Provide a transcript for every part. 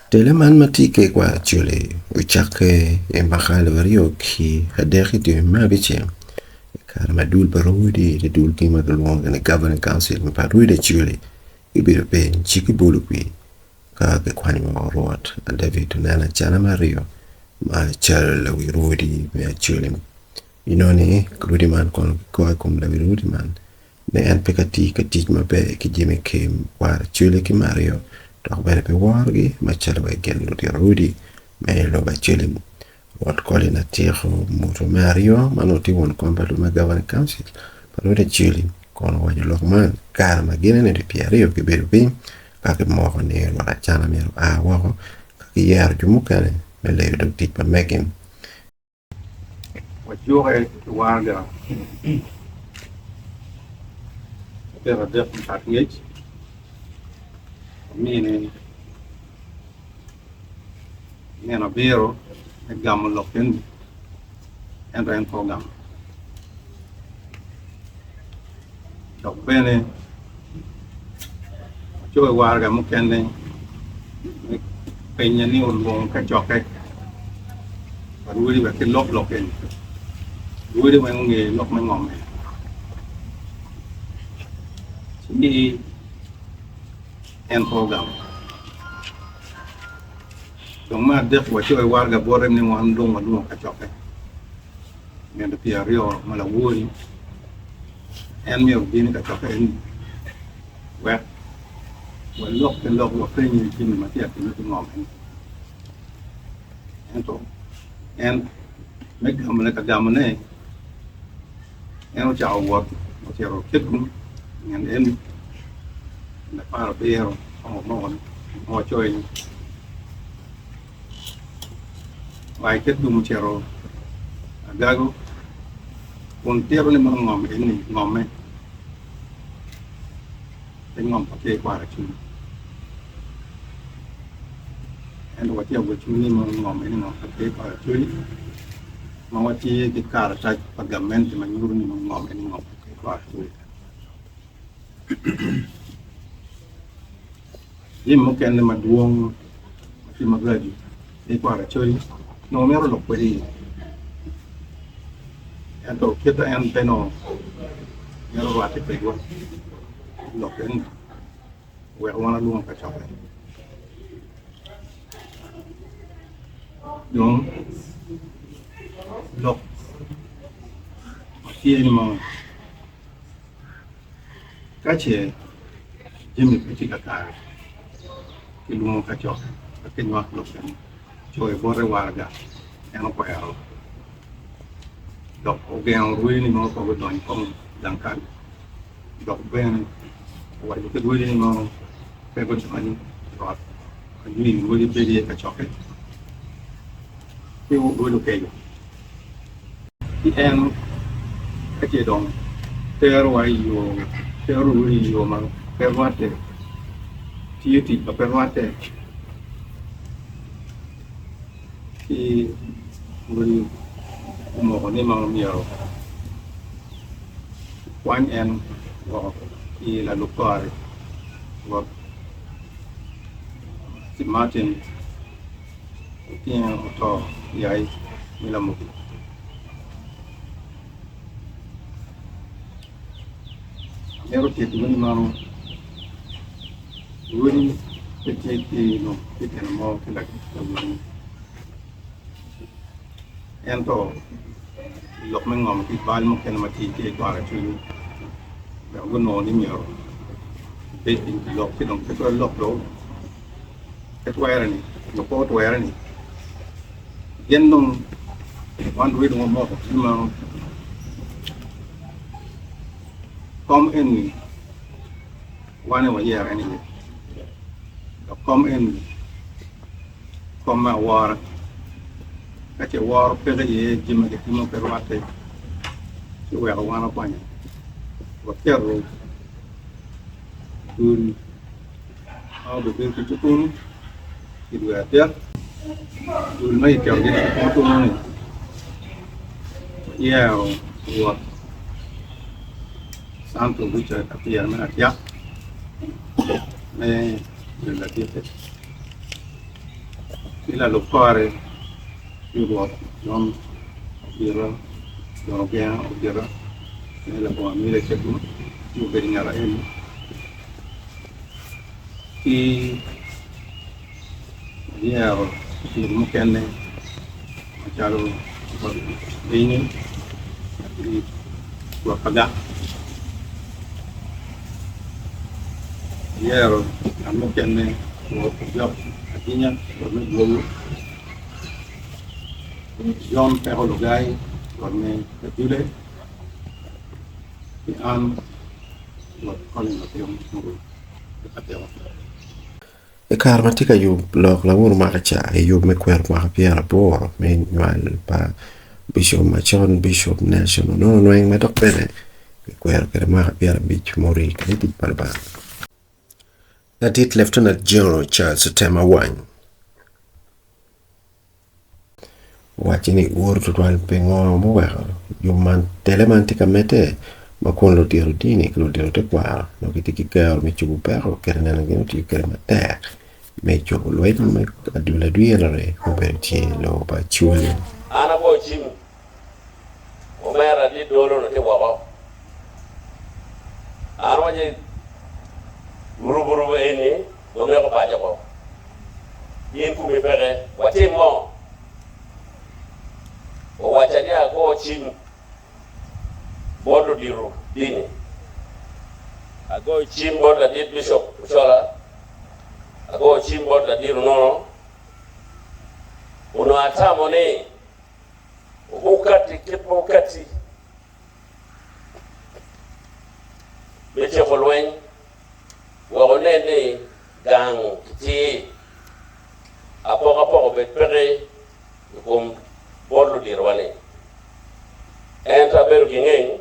Teleman mati Ker Kwaro Acholi uchake embakale wario ki hadeki tu mabiche karma dul barudi de dul kima galwong in the governing council me Rwodi Acholi ibiro pe chiki bulu kwi ka ke kwani ma Rwot David nana chana mario ma chal Lawirwodi Acholi inoni Rwodi man kon ko kum Lawirwodi man ne an pekati ka tij mabe ki jime ke Kwaro Acholi ki mario doch bene pe wargi ma chal wa gen Rwodi me lo ba Acholi what calling a tiro moto mario manoti won komba ma governing council Rwodi Acholi kono wajo lokman kar ma gene ne piario ke bedo pin ka ke mo ne lo chana mero a wo ka ke yar jumukane me le do tit pa making what you are warga there are different techniques meaning a vero a gamma locken and rain program dok beneជួយwarga mukende penya ni ulwong ka choke Rwodi ba ke lok loken Rwodi ba ngi lok ma ngom ni en program donc ma def waជួយwarga borem ni mo am dum ka choke ne de piario mala wori en mi odini ka choke en wa lok ke lok ni kin ma tiak ni ngom en to en me gamle ka gamne en chao wa chero kitum en na para pero mo chơi vài kết dung chero gago con tiero ni ngom ini ngom me cái ngom pa Ker Kwaro Acholi en wa tiao chu ni ngom ini ngom pa Ker Kwaro Acholi ma wa ti ki kar ta pagamento ma nyuru ni ngom ini ngom pa Ker Kwaro Acholi Jim mukende maduong ki magadi Ker Kwaro Acholi no mero lo kwedi ento kita en peno mero wate pegwa lo ken we wana luong ka chape donc lo ni mo kache Jim piti ka kare ki luong ka chape ke nwa lo ken Joy bore warga eno ko ero dok ogen ruini ni mo ko don kom dankan dok ben wa ke ruini ni mo pe ko chani rot ni ruini pe di ka choke ki wo ruini ke ki en ka che dong tero wa yo tero ruini yo ma pe wate ti pe wate ki muri mo ni ma miero one and wo ki la lukare wo si Martin ki to yai mi la mo mero ti ni ma wuri ti no ti mo ki la ento lok men ngom ki bal mo ken ma ti Ker Kwaro Acholi ba go no ni miero be tin lok ki dong ko lok do ke twere ni no ko twere ni yen nong wan wi mo mo ma come in one wa year anyway come in come war kache war pega ye jima ke timo perwate ci wero wana kwanya wa kero dul au de ben ci tun ci du ater dul mai kero ge ko to ni ya wa Santo Richard Apire me atia me de la diocese ila lo fare Rwot non dira lo bien dira la bo mi le chetu yu be ngara el ki ya ki mu kenne chalo ko ini di wa pada ya mu kenne ko yo akinya ko me dulu John Perologai, Corne Petule, et Anne, Lord Colin Matthew, Ker matika yub lok la wur makacha yub me kwer makapia bo me nyual pa Bishop Machon Bishop Nelson no eng me dok bene kwer kere makapia bich mori kredit palba. That it Lieutenant General Charles Otema Awany. Wachini ur tutwal pengo mwero yuman telemantika mete makon lo diero dini lo diero te kwaro no kitiki kero me chubu pero kere nana gino ti kere mate me chubu loed me adula duelare uberti lo ba chuli ana bo chimu omera di dolo no te wabo arwaje buru eni do me ko baje ko yin ku me pere watimo o wachadia go chimu bodo diru dini ago chim bodo di bishop chola ago chim bodo diru no uno atamo ne ukati kipokati beche kolwen wa onene gang ti apo betpere kom bodo dirwane enta beru gingen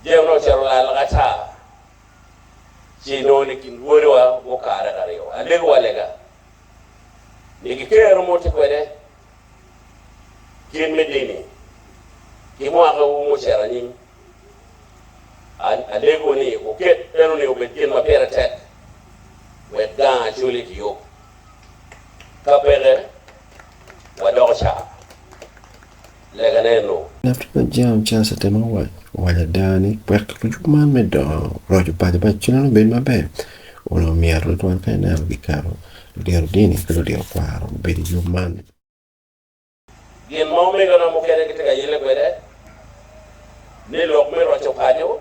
jeno charola lagata chino ni kinworiwa wokara kariyo alego walega nikikero moti kwede kin medini kimwaka umo charani alego ni uket pero ni ubetkin mapera tek wedga Acholi kiyo kapere wadosha leganeno Lieutenant General Charles Otema Awany wala dani pwek kujuman me do rojo pade ba chino ben mabe uno miaro tuan kaina bikaro lo diero dini lo diero kwaro bedi yuman gin mawme gana mo kene kitega yele kwede ni lok me rocho kanyo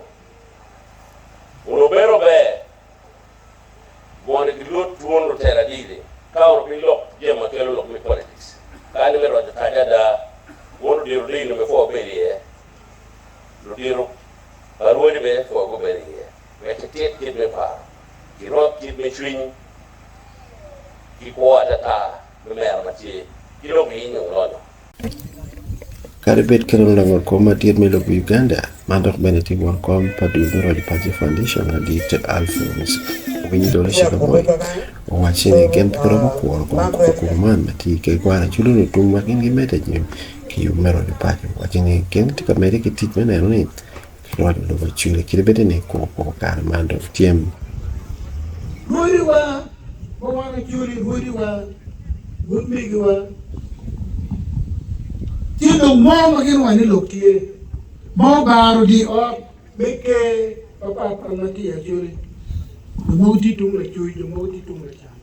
uno bero be bone gilot tuon lo tera dide kawo mi lok jema kelo lok mi politics kani me rocho kanya da wono diru dini me fo bedi lo diru Rwodi be fo go bedi we tet kid me pa ki rot kid me swing ki ko atata me mer mati ki lo mi no lo Karibet kero langor koma tier melo Uganda mandok beneti wan kom padu Rwodi Party Foundation na dit Alphonse winyi dole shika boy wachini gen kero kwa kuman mati ke kwa Acholi no tumwa kingi meta jim ki yumero di party wachini gen tika meri ki tit mena yoni Rwodi Acholi kiribete ne ko kar mando tiem Rwodi wa Acholi Rwodi wa gudmigi wa Tino mo magin wani loktie mo baro di o meke papa pramati Acholi mo ti tung la chui mo ti tung la chan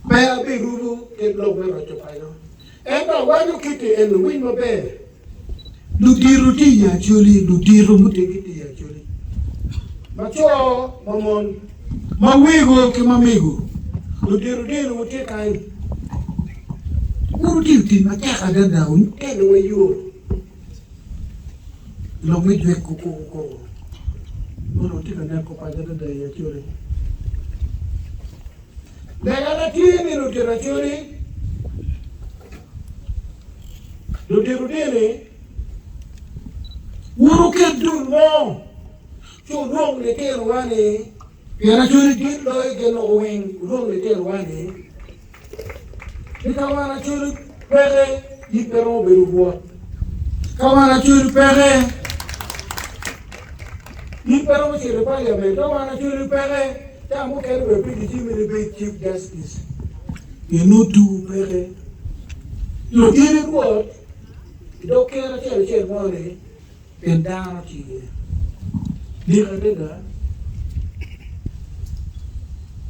pa be rubu ke lo me ro chopa no e ba wanu kiti en win mo be lu diru ti Acholi lu diru muti kiti Acholi ma cho mamon ma wigo ke mamigo lu diru muti kai Uti ma kaka da daun ene wayo lo mi dwe ko no ti na ko pa da Acholi daga na tieni lo tira Acholi lo tiru dene wuro ke dun no so rong le te wane ya Acholi ti lo ke no wen rong le te wane Kawana Acholi pere yipero beruwa. Kawana Acholi pere yipero chire parliament. Kawana Acholi pere Tamu can be pretty Jimmy Chief Justice. You know to pay. You did what? You don't care to tell money, then down to you. Did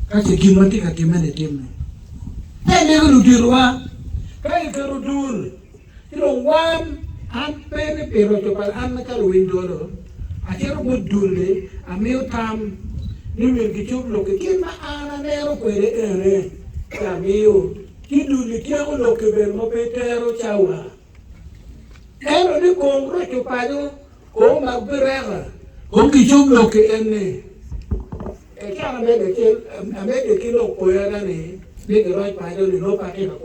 kasi kimati ka kimene timme. Tende ko dirwa. Kai ko dur. Tiro wan an pene pero to par an ka window. Achero budule amiu tam ni mir ki chup lo ke kima ana nero kwere ere. Amiu kiduli tiago lo ke ber mo petero chawa. Ero ni kongro to pado ko magbrega. Ko ki chup lo ke ene. Acana made kilo poerani, big right by the no party of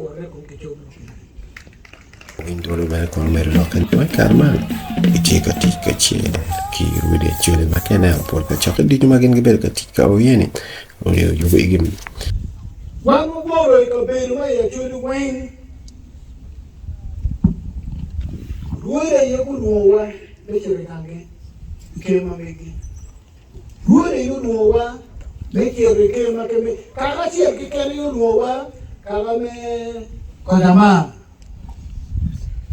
Window con Merlock and my karma. It take a tika chair, key with a chili macana, pork a chocolate did you magin gebelka tika or yenny, or you begin. One more, a baby way, a chili wing. Where you could know better again, came a making. Where you know make your came a came. Kakashi, can you know Kagame Kodama?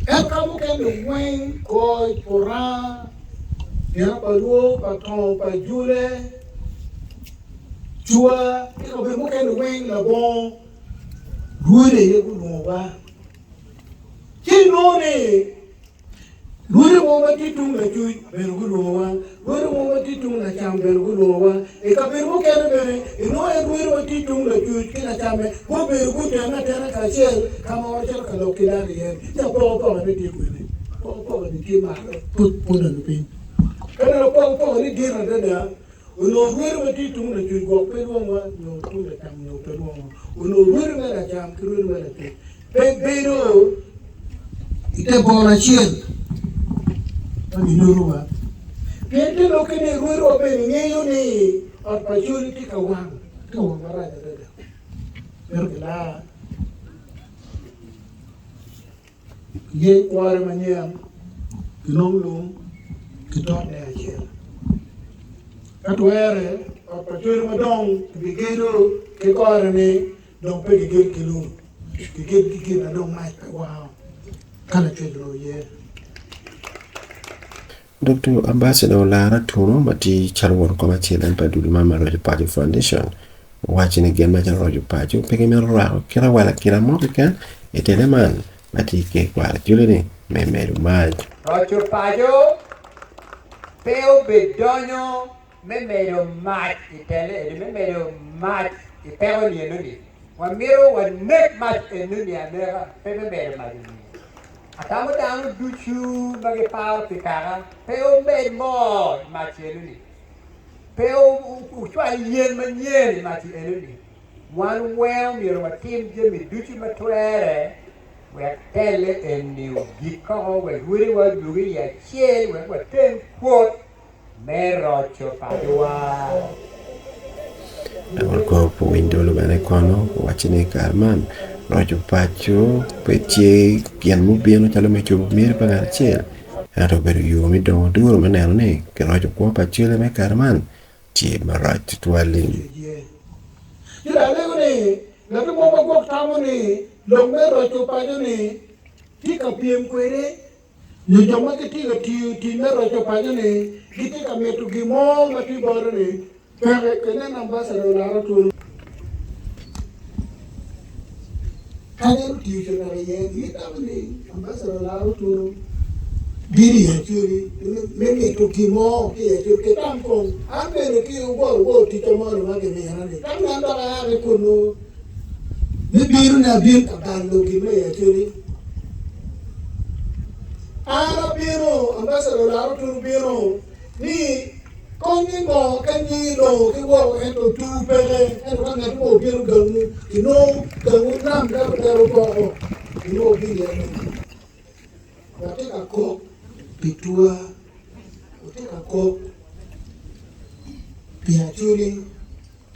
El Kamu can wing, Koi, Pora, Yapadu, Patron, Pajule, Chua, you can wing the bone. Where you know Chinone. Lure moma titung la chui berugulowa, lure moma titung la cham berugulowa, e kaberu kene bere, e no e lure titung la chui kina chame, ko berugu tena tena kachel, kama wachel kalokilani yen, ya po ni tikwene, po ni tima, puna lupin. Kana po ni dira dada, uno lure titung la chui go peruwa, no tu la cham no peruwa, uno lure la cham, lure la ti, pero ite bona chien. Minurua. Piente lo que ne ruero benigno ni or pajuliti kawang. Kawang mara dada. Pero que la ye kware manyam kinonglu kitot ne achel. Katwere or pajuli madong bigero ke kware ne dong pe ke kilu. Ke na dong mai pe wow. Kala chedro ye. Dr. Ambassador Lara Tuno, Mati Charwar Comachil and Padul Mama Roger Party Foundation. Watching again Majan Roger Party, picking me around, Kirawala Kiramoka, a teleman, Mati Ker Kwaro Acholi, me made mad. Roger Pajo, Peo Bedonio, me made mad, Italy, me made mad, Italy, Nuni. One mirror would make mad in Nuni, America, Pepe made mad. Atamu tamu duchu bagi pau pikara, peo made more machi eluni. Peo uchwa yen manyen machi eluni. One well miro matim jemi duchu matwere, we tell a new giko we really was doing a chill we were 10 quote mero chopadua. I will go for window Lubanecono, watching a carman. Roger Pacho, Peche, Pian Mubiano Chalamecho, Mir Pagachel, and over you, me don't do Romanelne, can Roger Pachule make Carman, Chip my right to dwelling. Did I live in Never more walk tamoni, long mero to pajone, take a PM query. You don't want to take a tea mero to pajone, he take a me to give more what you bought it. Can ambassador Lara to Kanyang tuition na yan, kita mo ni ambassador Lara to Didi Acholi, mimi tukimo kia chuke tamko, ambe ni kiyo wo tito mo ni wage mehani. Kama anda kaya kuno, ni biru na biru kabalo kime Acholi. Ara biru ambassador Lara to biru ni kongi mo kanyi lo kiwo ento tu pele ento kanga tu biru gamu kino gamu nam da ko kino biru katika ko pitua katika ko pia chuli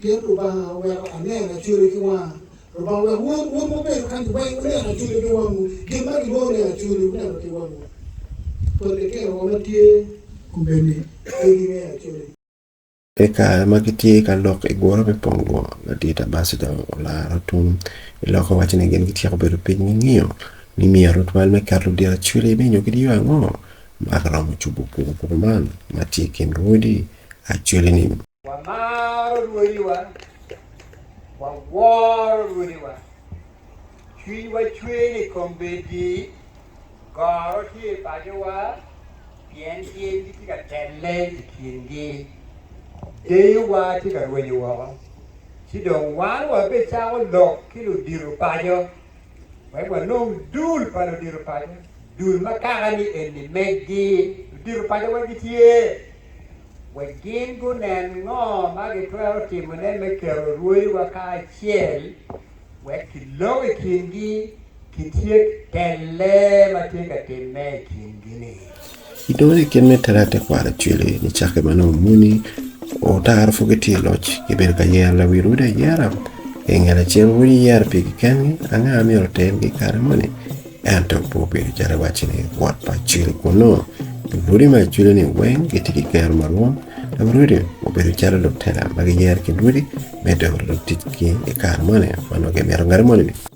pia ruba wa anena chuli kiwa ruba wa won mo be kan wa anena chuli kiwa mu kimba kiwa ne chuli na kiwa mu pole ke ro matie kumbeni Acholi. eka magiti ka lok igoro be pongo la dita basita la rotun loko wachine gen gitiako bedo piny ng'iyo ni miya rotwal me Rwodi Acholi benyo gidiyo ang'o magaromo chubo kuman matie kin Rwodi Acholi ni Wamaro Rwodi wa waworo Rwodi wa chwiny wa chwene kombedi goro tie pacho wa pien tie tika tele kingi deyo wa tika Rwodi wa sidong wan wa be chawo lok kilo diru pacho wa nong dul palo diru pacho dul makagani eni megi diru pacho wa gitie Wagin gunen ngo magi twero timune me Ker Rwodi wa ka chiel kilo kingi kitiek tele matinga time kingini idore ken me tarate kwara Acholi ni chake mano muni o tar fogeti loch kiber ka yer Lawirwodi yara engala chen wuri yar pigi kengi anga mi roten gi karamoni anto popi jara wachine Rwot Acholi kono Rwodi Acholi ni weng gitiki ker marwon Rwodi obedo chara doktera magi yer kin Rwodi medo rotitki e karamoni mano ge mero ngaramoni